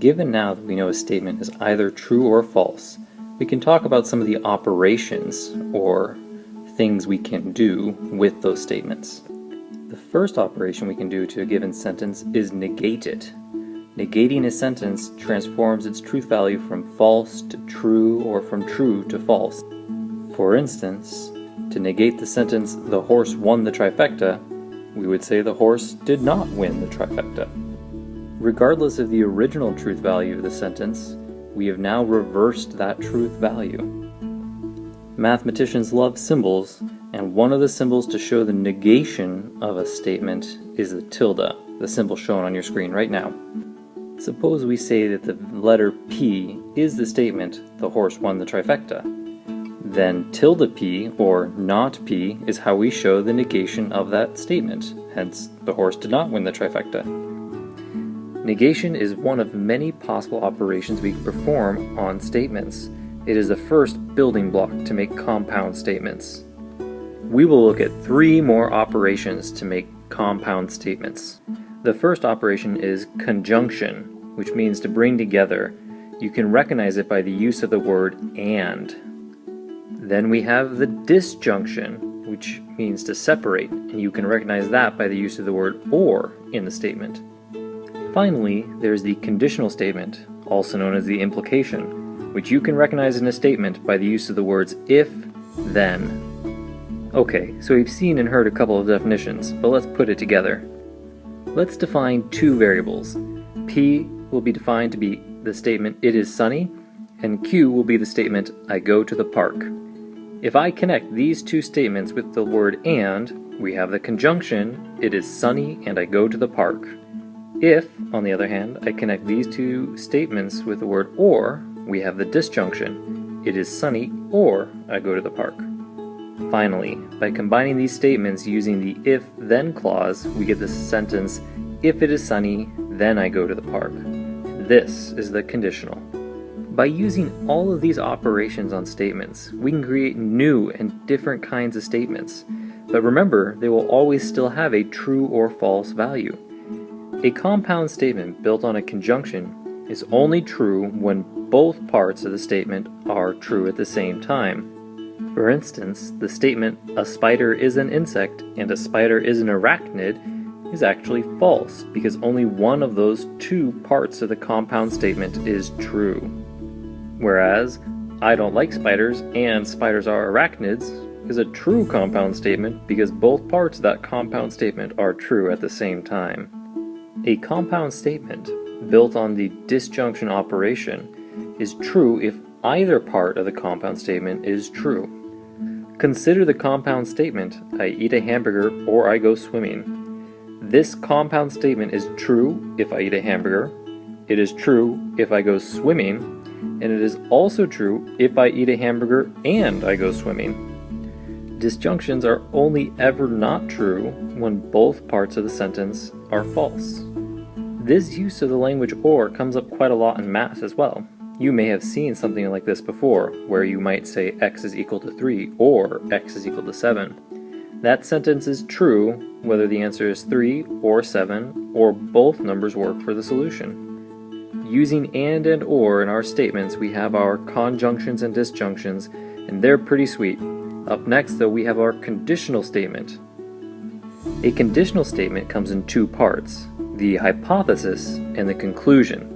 Given now that we know a statement is either true or false, we can talk about some of the operations or things we can do with those statements. The first operation we can do to a given sentence is negate it. Negating a sentence transforms its truth value from false to true or from true to false. For instance, to negate the sentence, "The horse won the trifecta," we would say the horse did not win the trifecta. Regardless of the original truth value of the sentence, we have now reversed that truth value. Mathematicians love symbols, and one of the symbols to show the negation of a statement is the tilde, the symbol shown on your screen right now. Suppose we say that the letter P is the statement, "The horse won the trifecta." Then tilde P, or not P, is how we show the negation of that statement, hence the horse did not win the trifecta. Negation is one of many possible operations we can perform on statements. It is the first building block to make compound statements. We will look at 3 more operations to make compound statements. The first operation is conjunction, which means to bring together. You can recognize it by the use of the word and. Then we have the disjunction, which means to separate, and you can recognize that by the use of the word or in the statement. Finally, there's the conditional statement, also known as the implication, which you can recognize in a statement by the use of the words if, then. Okay, so we've seen and heard a couple of definitions, but let's put it together. Let's define 2 variables. P will be defined to be the statement, "It is sunny," and Q will be the statement, "I go to the park." If I connect these 2 statements with the word and, we have the conjunction, "It is sunny and I go to the park." If, on the other hand, I connect these 2 statements with the word or, we have the disjunction, "It is sunny or I go to the park." Finally, by combining these statements using the if-then clause, we get the sentence, "If it is sunny, then I go to the park." This is the conditional. By using all of these operations on statements, we can create new and different kinds of statements. But remember, they will always still have a true or false value. A compound statement built on a conjunction is only true when both parts of the statement are true at the same time. For instance, the statement, "A spider is an insect and a spider is an arachnid," is actually false because only one of those 2 parts of the compound statement is true. Whereas, "I don't like spiders and spiders are arachnids" is a true compound statement because both parts of that compound statement are true at the same time. A compound statement built on the disjunction operation is true if either part of the compound statement is true. Consider the compound statement, "I eat a hamburger or I go swimming." This compound statement is true if I eat a hamburger, it is true if I go swimming, and it is also true if I eat a hamburger and I go swimming. Disjunctions are only ever not true when both parts of the sentence are false. This use of the language or comes up quite a lot in math as well. You may have seen something like this before, where you might say x is equal to 3 or x is equal to 7. That sentence is true whether the answer is 3 or 7 or both numbers work for the solution. Using and or in our statements, we have our conjunctions and disjunctions, and they're pretty sweet. Up next, though, we have our conditional statement. A conditional statement comes in 2 parts, the hypothesis and the conclusion.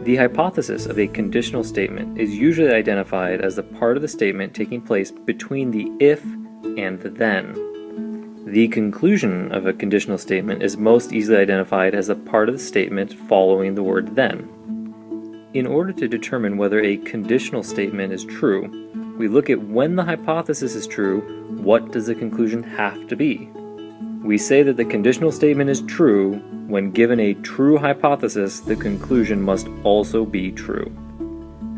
The hypothesis of a conditional statement is usually identified as the part of the statement taking place between the if and the then. The conclusion of a conditional statement is most easily identified as the part of the statement following the word then. In order to determine whether a conditional statement is true, we look at when the hypothesis is true, what does the conclusion have to be? We say that the conditional statement is true when given a true hypothesis, the conclusion must also be true.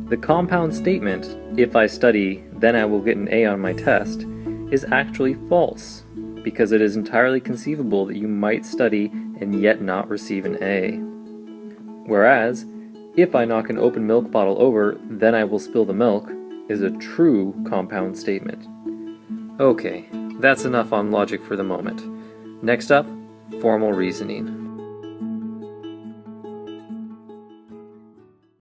The compound statement, "If I study, then I will get an A on my test," is actually false, because it is entirely conceivable that you might study and yet not receive an A. Whereas, "If I knock an open milk bottle over, then I will spill the milk," is a true compound statement. Okay, that's enough on logic for the moment. Next up, formal reasoning.